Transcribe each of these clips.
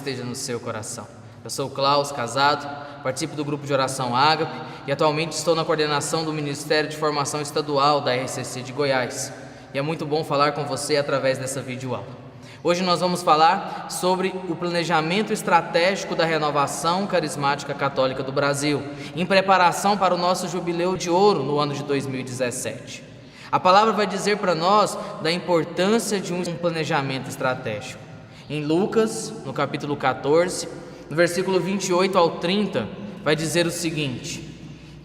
esteja no seu coração. Eu sou o Klaus, casado, participo do grupo de oração Ágape e atualmente estou na coordenação do Ministério de Formação Estadual da RCC de Goiás. E é muito bom falar com você através dessa videoaula. Hoje nós vamos falar sobre o planejamento estratégico da renovação carismática católica do Brasil, em preparação para o nosso jubileu de ouro no ano de 2017. A palavra vai dizer para nós da importância de um planejamento estratégico. Em Lucas, no capítulo 14, no versículo 28 ao 30, vai dizer o seguinte: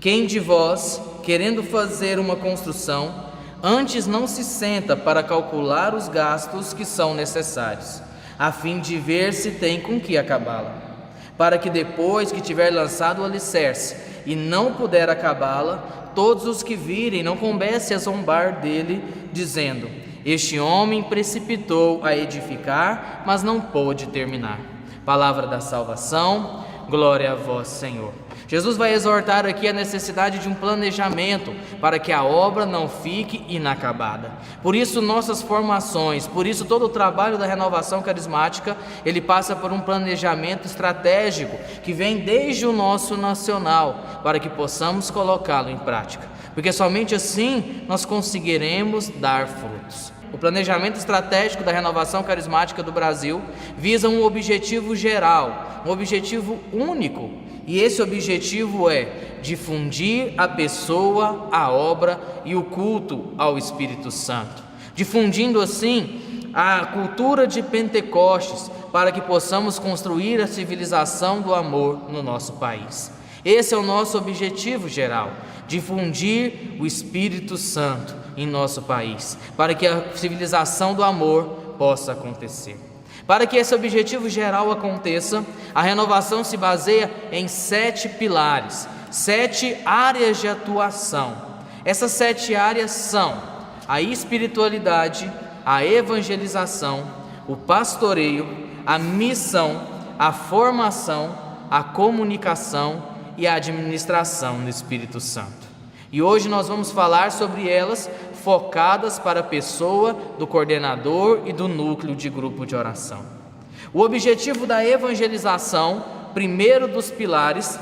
quem de vós, querendo fazer uma construção, antes não se senta para calcular os gastos que são necessários, a fim de ver se tem com que acabá-la, para que depois que tiver lançado o alicerce e não puder acabá-la, todos os que virem não comecem a zombar dele, dizendo: este homem precipitou a edificar, mas não pôde terminar. Palavra da salvação, glória a vós, Senhor. Jesus vai exortar aqui a necessidade de um planejamento para que a obra não fique inacabada. Por isso nossas formações, por isso todo o trabalho da renovação carismática, ele passa por um planejamento estratégico que vem desde o nosso nacional, para que possamos colocá-lo em prática, porque somente assim nós conseguiremos dar frutos. O planejamento estratégico da renovação carismática do Brasil visa um objetivo geral, um objetivo único, e esse objetivo é difundir a pessoa, a obra e o culto ao Espírito Santo, difundindo assim a cultura de Pentecostes, para que possamos construir a civilização do amor no nosso país. Esse é o nosso objetivo geral, difundir o Espírito Santo em nosso país, para que a civilização do amor possa acontecer. Para que esse objetivo geral aconteça, a renovação se baseia em 7 pilares, 7 áreas de atuação. Essas 7 áreas são a espiritualidade, a evangelização, o pastoreio, a missão, a formação, a comunicação e a administração do Espírito Santo. E hoje nós vamos falar sobre elas, focadas para a pessoa do coordenador e do núcleo de grupo de oração. O objetivo da evangelização, primeiro dos pilares,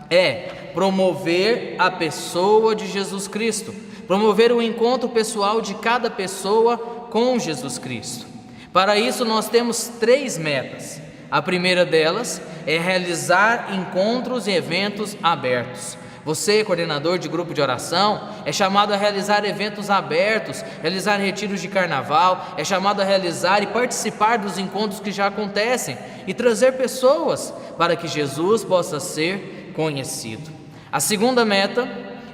é promover a pessoa de Jesus Cristo, promover o encontro pessoal de cada pessoa com Jesus Cristo. Para isso nós temos 3 metas. A primeira delas é realizar encontros e eventos abertos. Você, coordenador de grupo de oração, é chamado a realizar eventos abertos, realizar retiros de carnaval, é chamado a realizar e participar dos encontros que já acontecem e trazer pessoas para que Jesus possa ser conhecido. A segunda meta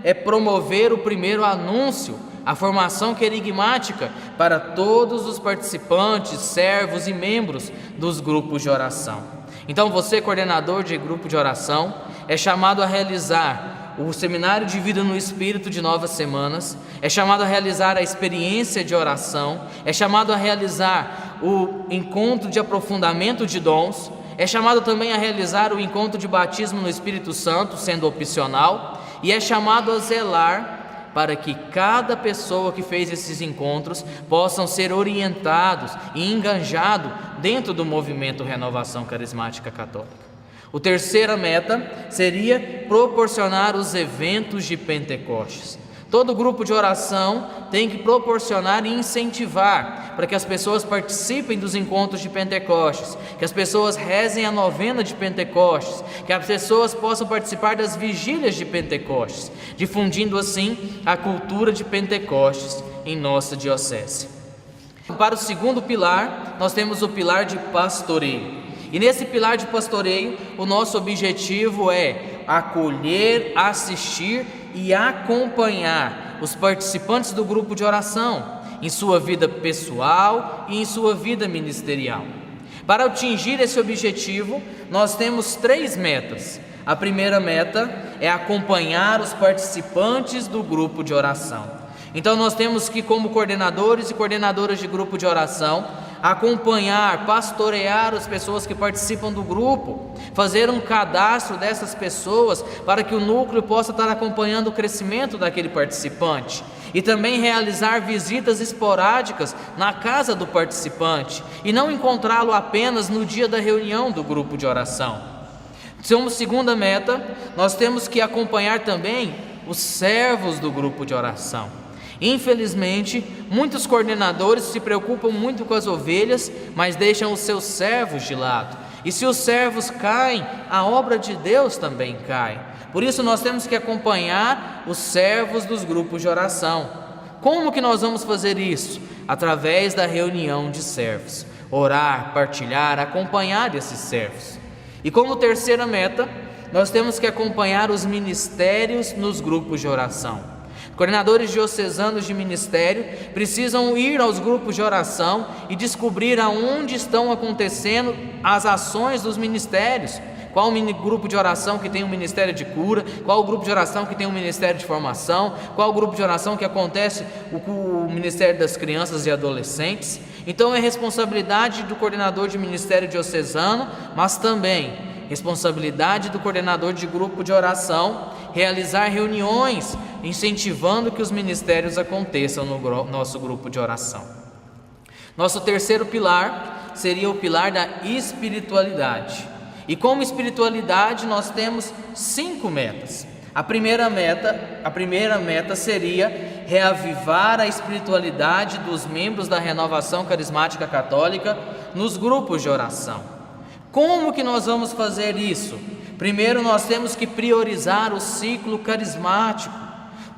é promover o primeiro anúncio, a formação querigmática para todos os participantes, servos e membros dos grupos de oração. Então você, coordenador de grupo de oração, é chamado a realizar o seminário de vida no Espírito de Novas Semanas, é chamado a realizar a experiência de oração, é chamado a realizar o encontro de aprofundamento de dons, é chamado também a realizar o encontro de batismo no Espírito Santo, sendo opcional, e é chamado a zelar para que cada pessoa que fez esses encontros possam ser orientados e engajados dentro do movimento Renovação Carismática Católica. A terceira meta seria proporcionar os eventos de Pentecostes. Todo grupo de oração tem que proporcionar e incentivar para que as pessoas participem dos encontros de Pentecostes, que as pessoas rezem a novena de Pentecostes, que as pessoas possam participar das vigílias de Pentecostes, difundindo assim a cultura de Pentecostes em nossa diocese. Para o segundo pilar, nós temos o pilar de pastoreio. E nesse pilar de pastoreio, o nosso objetivo é acolher, assistir e acompanhar os participantes do grupo de oração em sua vida pessoal e em sua vida ministerial. Para atingir esse objetivo, nós temos 3 metas. A primeira meta é acompanhar os participantes do grupo de oração. Então nós temos que, como coordenadores e coordenadoras de grupo de oração, acompanhar, pastorear as pessoas que participam do grupo, fazer um cadastro dessas pessoas para que o núcleo possa estar acompanhando o crescimento daquele participante e também realizar visitas esporádicas na casa do participante e não encontrá-lo apenas no dia da reunião do grupo de oração. Como segunda meta, nós temos que acompanhar também os servos do grupo de oração. Infelizmente, muitos coordenadores se preocupam muito com as ovelhas, mas deixam os seus servos de lado. E se os servos caem, a obra de Deus também cai. Por isso nós temos que acompanhar os servos dos grupos de oração. Como que nós vamos fazer isso? Através da reunião de servos. Orar, partilhar, acompanhar esses servos. E como terceira meta, nós temos que acompanhar os ministérios nos grupos de oração. Coordenadores diocesanos de ministério precisam ir aos grupos de oração e descobrir aonde estão acontecendo as ações dos ministérios. Qual o grupo de oração que tem um ministério de cura, qual o grupo de oração que tem um ministério de formação, qual o grupo de oração que acontece o ministério das crianças e adolescentes. Então é responsabilidade do coordenador de ministério diocesano, mas também responsabilidade do coordenador de grupo de oração realizar reuniões, incentivando que os ministérios aconteçam no nosso grupo de oração. Nosso terceiro pilar seria o pilar da espiritualidade. E como espiritualidade nós temos 5 metas. A primeira meta seria reavivar a espiritualidade dos membros da Renovação Carismática Católica nos grupos de oração. Como que nós vamos fazer isso? Primeiro nós temos que priorizar o ciclo carismático.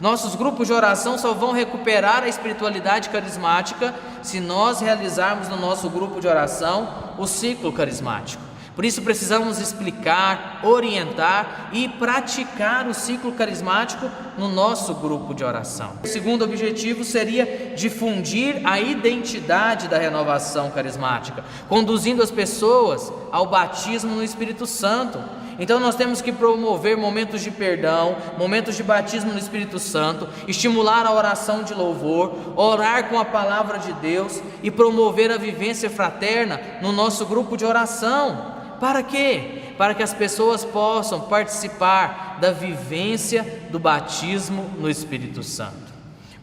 Nossos grupos de oração só vão recuperar a espiritualidade carismática se nós realizarmos no nosso grupo de oração o ciclo carismático. Por isso precisamos explicar, orientar e praticar o ciclo carismático no nosso grupo de oração. O segundo objetivo seria difundir a identidade da renovação carismática, conduzindo as pessoas ao batismo no Espírito Santo. Então nós temos que promover momentos de perdão, momentos de batismo no Espírito Santo, estimular a oração de louvor, orar com a palavra de Deus e promover a vivência fraterna no nosso grupo de oração. Para quê? Para que as pessoas possam participar da vivência do batismo no Espírito Santo.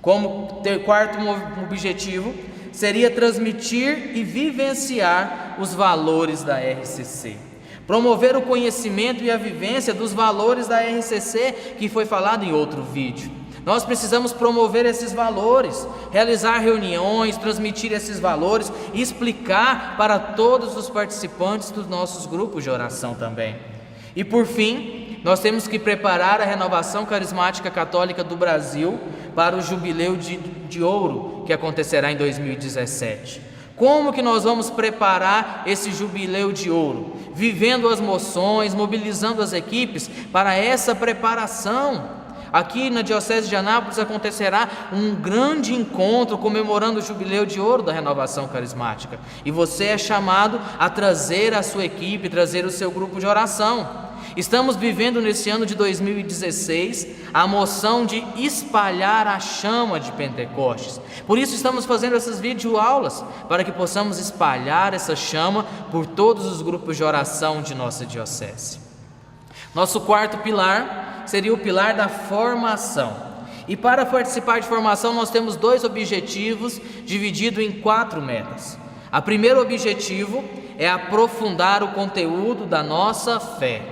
Como quarto objetivo, seria transmitir e vivenciar os valores da RCC. Promover o conhecimento e a vivência dos valores da RCC, que foi falado em outro vídeo. Nós precisamos promover esses valores, realizar reuniões, transmitir esses valores e explicar para todos os participantes dos nossos grupos de oração também. E por fim, nós temos que preparar a Renovação Carismática Católica do Brasil para o Jubileu de Ouro, que acontecerá em 2017. Como que nós vamos preparar esse Jubileu de Ouro? Vivendo as moções, mobilizando as equipes para essa preparação. Aqui na Diocese de Anápolis acontecerá um grande encontro comemorando o Jubileu de Ouro da Renovação Carismática. E você é chamado a trazer a sua equipe, trazer o seu grupo de oração. Estamos vivendo nesse ano de 2016 a moção de espalhar a chama de Pentecostes. Por isso estamos fazendo essas videoaulas, para que possamos espalhar essa chama por todos os grupos de oração de nossa diocese. Nosso quarto pilar seria o pilar da formação. E para participar de formação nós temos 2 objetivos divididos em 4 metas. O primeiro objetivo é aprofundar o conteúdo da nossa fé.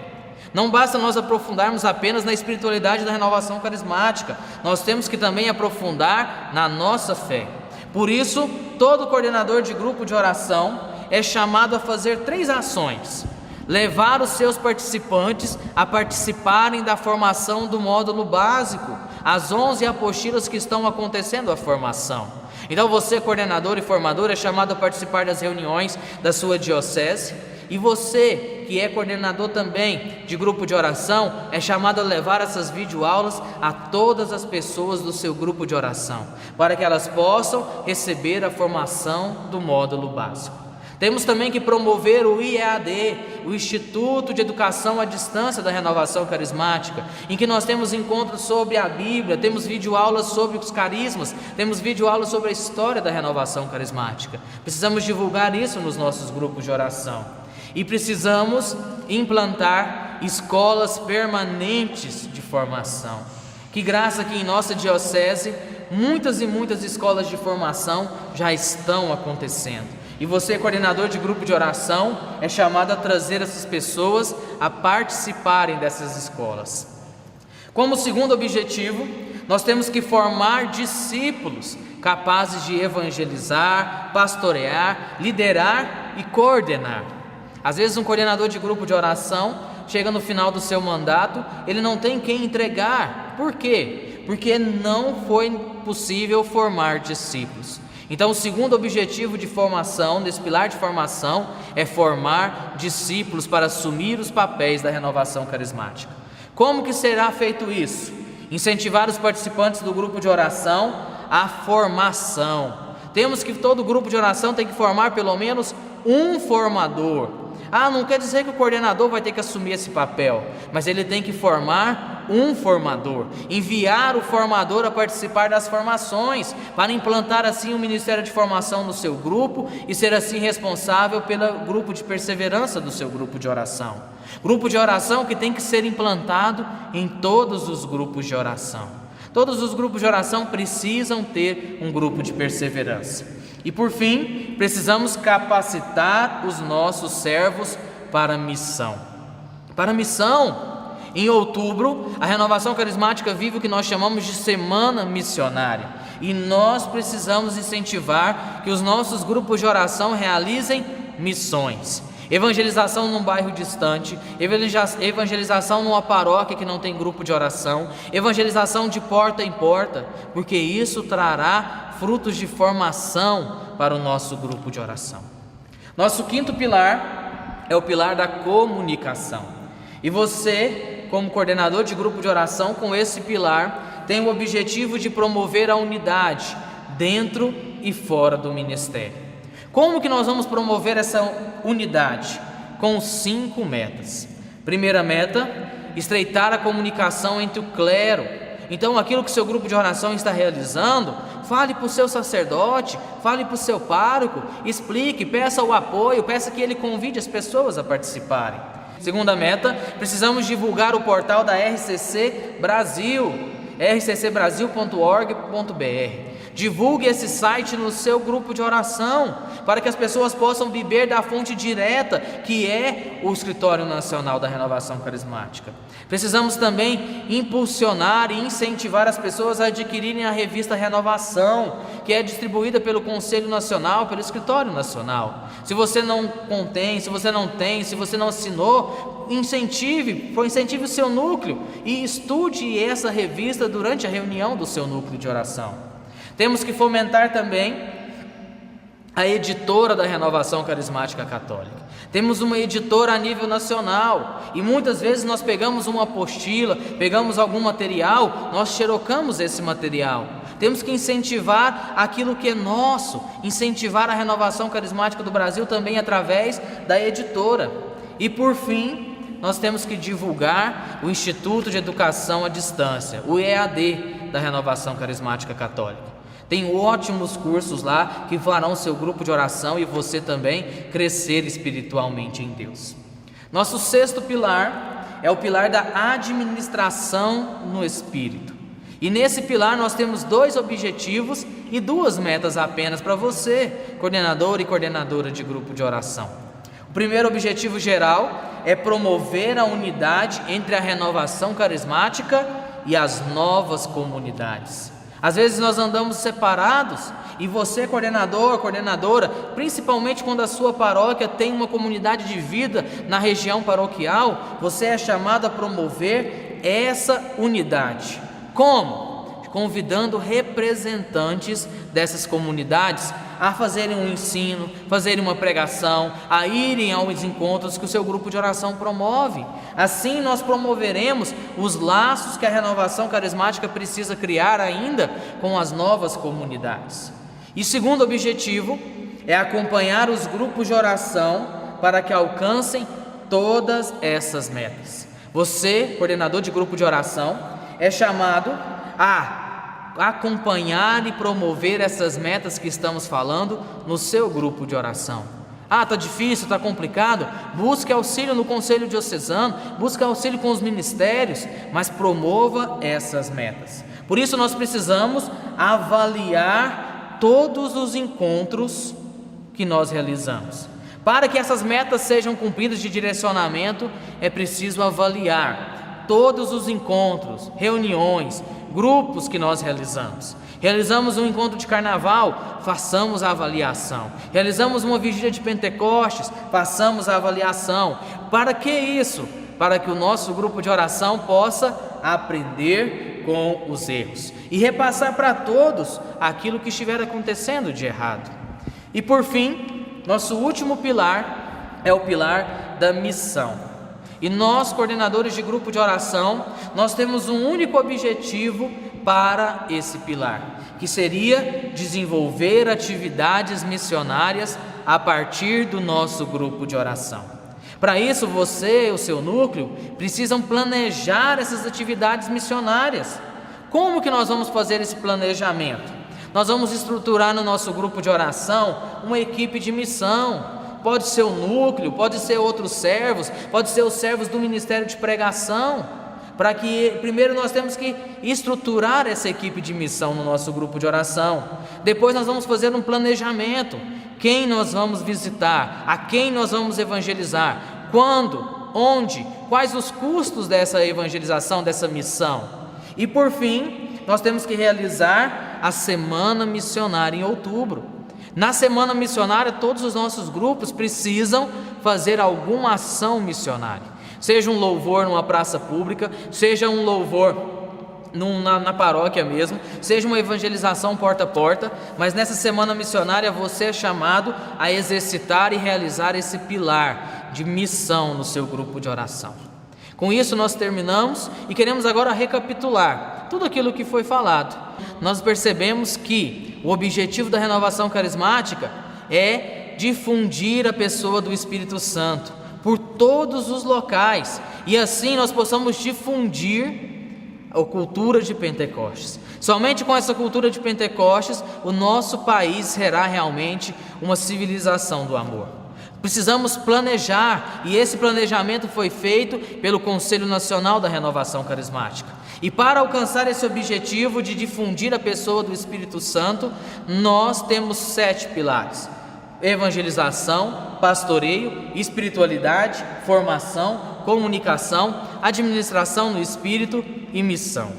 Não basta nós aprofundarmos apenas na espiritualidade da renovação carismática, nós temos que também aprofundar na nossa fé. Por isso, todo coordenador de grupo de oração é chamado a fazer 3 ações. Levar os seus participantes a participarem da formação do módulo básico, as 11 apostilas que estão acontecendo a formação. Então você, coordenador e formador, é chamado a participar das reuniões da sua diocese. E você, que é coordenador também de grupo de oração, é chamado a levar essas videoaulas a todas as pessoas do seu grupo de oração, para que elas possam receber a formação do módulo básico. Temos também que promover o IEAD, o Instituto de Educação à Distância da Renovação Carismática, em que nós temos encontros sobre a Bíblia, temos videoaulas sobre os carismas, temos videoaulas sobre a história da renovação carismática. Precisamos divulgar isso nos nossos grupos de oração. E precisamos implantar escolas permanentes de formação. Que graça que em nossa diocese muitas e muitas escolas de formação já estão acontecendo. E você, coordenador de grupo de oração, é chamado a trazer essas pessoas a participarem dessas escolas. Como segundo objetivo, nós temos que formar discípulos capazes de evangelizar, pastorear, liderar e coordenar. Às vezes um coordenador de grupo de oração chega no final do seu mandato, ele não tem quem entregar. Por quê? Porque não foi possível formar discípulos. Então o segundo objetivo de formação, desse pilar de formação, é formar discípulos para assumir os papéis da renovação carismática. Como que será feito isso? Incentivar os participantes do grupo de oração à formação. Temos que, todo grupo de oração tem que formar pelo menos um formador. Não quer dizer que o coordenador vai ter que assumir esse papel, mas ele tem que formar um formador, enviar o formador a participar das formações, para implantar assim o ministério de formação no seu grupo e ser assim responsável pelo grupo de perseverança do seu grupo de oração. Grupo de oração que tem que ser implantado em todos os grupos de oração. Todos os grupos de oração precisam ter um grupo de perseverança. E por fim, precisamos capacitar os nossos servos para a missão. Para a missão, em outubro, a Renovação Carismática vive o que nós chamamos de Semana Missionária. E nós precisamos incentivar que os nossos grupos de oração realizem missões. Evangelização num bairro distante, evangelização numa paróquia que não tem grupo de oração, evangelização de porta em porta, porque isso trará frutos de formação para o nosso grupo de oração. Nosso quinto pilar é o pilar da comunicação. E você, como coordenador de grupo de oração, com esse pilar, tem o objetivo de promover a unidade dentro e fora do ministério. Como que nós vamos promover essa unidade? Com 5 metas. Primeira meta, estreitar a comunicação entre o clero. Então, aquilo que o seu grupo de oração está realizando, fale para o seu sacerdote, fale para o seu pároco, explique, peça o apoio, peça que ele convide as pessoas a participarem. Segunda meta, precisamos divulgar o portal da RCC Brasil, rccbrasil.org.br. Divulgue esse site no seu grupo de oração, para que as pessoas possam beber da fonte direta, que é o Escritório Nacional da Renovação Carismática. Precisamos também impulsionar e incentivar as pessoas a adquirirem a revista Renovação, que é distribuída pelo Conselho Nacional, pelo Escritório Nacional. Se você não contém, se você não tem, se você não assinou, incentive o seu núcleo e estude essa revista durante a reunião do seu núcleo de oração. Temos que fomentar também a editora da Renovação Carismática Católica. Temos uma editora a nível nacional e muitas vezes nós pegamos uma apostila, pegamos algum material, nós xerocamos esse material. Temos que incentivar aquilo que é nosso, incentivar a Renovação Carismática do Brasil também através da editora. E por fim, nós temos que divulgar o Instituto de Educação à Distância, o EAD da Renovação Carismática Católica. Tem ótimos cursos lá que farão seu grupo de oração e você também crescer espiritualmente em Deus. Nosso sexto pilar é o pilar da administração no Espírito. E nesse pilar nós temos 2 objetivos e 2 metas apenas para você, coordenador e coordenadora de grupo de oração. O primeiro objetivo geral é promover a unidade entre a renovação carismática e as novas comunidades. Às vezes nós andamos separados e você, coordenador, coordenadora, principalmente quando a sua paróquia tem uma comunidade de vida na região paroquial, você é chamado a promover essa unidade. Como? Convidando representantes dessas comunidades a fazerem um ensino, fazerem uma pregação, a irem aos encontros que o seu grupo de oração promove. Assim nós promoveremos os laços que a renovação carismática precisa criar ainda com as novas comunidades. E segundo objetivo é acompanhar os grupos de oração para que alcancem todas essas metas. Você, coordenador de grupo de oração, é chamado a acompanhar e promover essas metas que estamos falando no seu grupo de oração. Está difícil, está complicado? Busque auxílio no Conselho Diocesano, busque auxílio com os ministérios, mas promova essas metas. Por isso nós precisamos avaliar todos os encontros que nós realizamos. Para que essas metas sejam cumpridas de direcionamento, é preciso avaliar todos os encontros, reuniões, grupos que nós realizamos. Realizamos um encontro de carnaval, façamos a avaliação. Realizamos uma vigília de Pentecostes, façamos a avaliação. Para que isso? Para que o nosso grupo de oração possa aprender com os erros e repassar para todos aquilo que estiver acontecendo de errado. E por fim, nosso último pilar é o pilar da missão. E nós, coordenadores de grupo de oração, nós temos um único objetivo para esse pilar, que seria desenvolver atividades missionárias a partir do nosso grupo de oração. Para isso, você e o seu núcleo precisam planejar essas atividades missionárias. Como que nós vamos fazer esse planejamento? Nós vamos estruturar no nosso grupo de oração uma equipe de missão. Pode ser o núcleo, pode ser outros servos, pode ser os servos do Ministério de Pregação. Para que primeiro nós temos que estruturar essa equipe de missão no nosso grupo de oração. Depois nós vamos fazer um planejamento. Quem nós vamos visitar? A quem nós vamos evangelizar? Quando? Onde? Quais os custos dessa evangelização, dessa missão? E por fim, nós temos que realizar a Semana Missionária em outubro. Na Semana Missionária, todos os nossos grupos precisam fazer alguma ação missionária. Seja um louvor numa praça pública, seja um louvor na paróquia mesmo, seja uma evangelização porta a porta, mas nessa Semana Missionária você é chamado a exercitar e realizar esse pilar de missão no seu grupo de oração. Com isso nós terminamos e queremos agora recapitular tudo aquilo que foi falado. Nós percebemos que o objetivo da renovação carismática é difundir a pessoa do Espírito Santo por todos os locais, e assim nós possamos difundir a cultura de Pentecostes. Somente com essa cultura de Pentecostes, o nosso país será realmente uma civilização do amor. Precisamos planejar, e esse planejamento foi feito pelo Conselho Nacional da Renovação Carismática. E para alcançar esse objetivo de difundir a pessoa do Espírito Santo, nós temos 7 pilares: evangelização, pastoreio, espiritualidade, formação, comunicação, administração no Espírito e missão.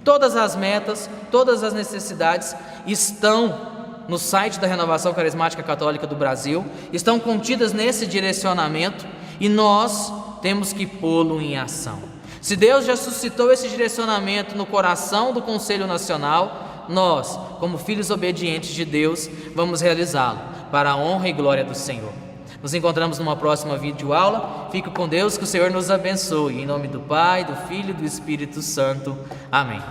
Todas as metas, todas as necessidades estão no site da Renovação Carismática Católica do Brasil, estão contidas nesse direcionamento e nós temos que pô-lo em ação. Se Deus já suscitou esse direcionamento no coração do Conselho Nacional, nós, como filhos obedientes de Deus, vamos realizá-lo para a honra e glória do Senhor. Nos encontramos numa próxima videoaula. Fique com Deus, que o Senhor nos abençoe. Em nome do Pai, do Filho e do Espírito Santo. Amém.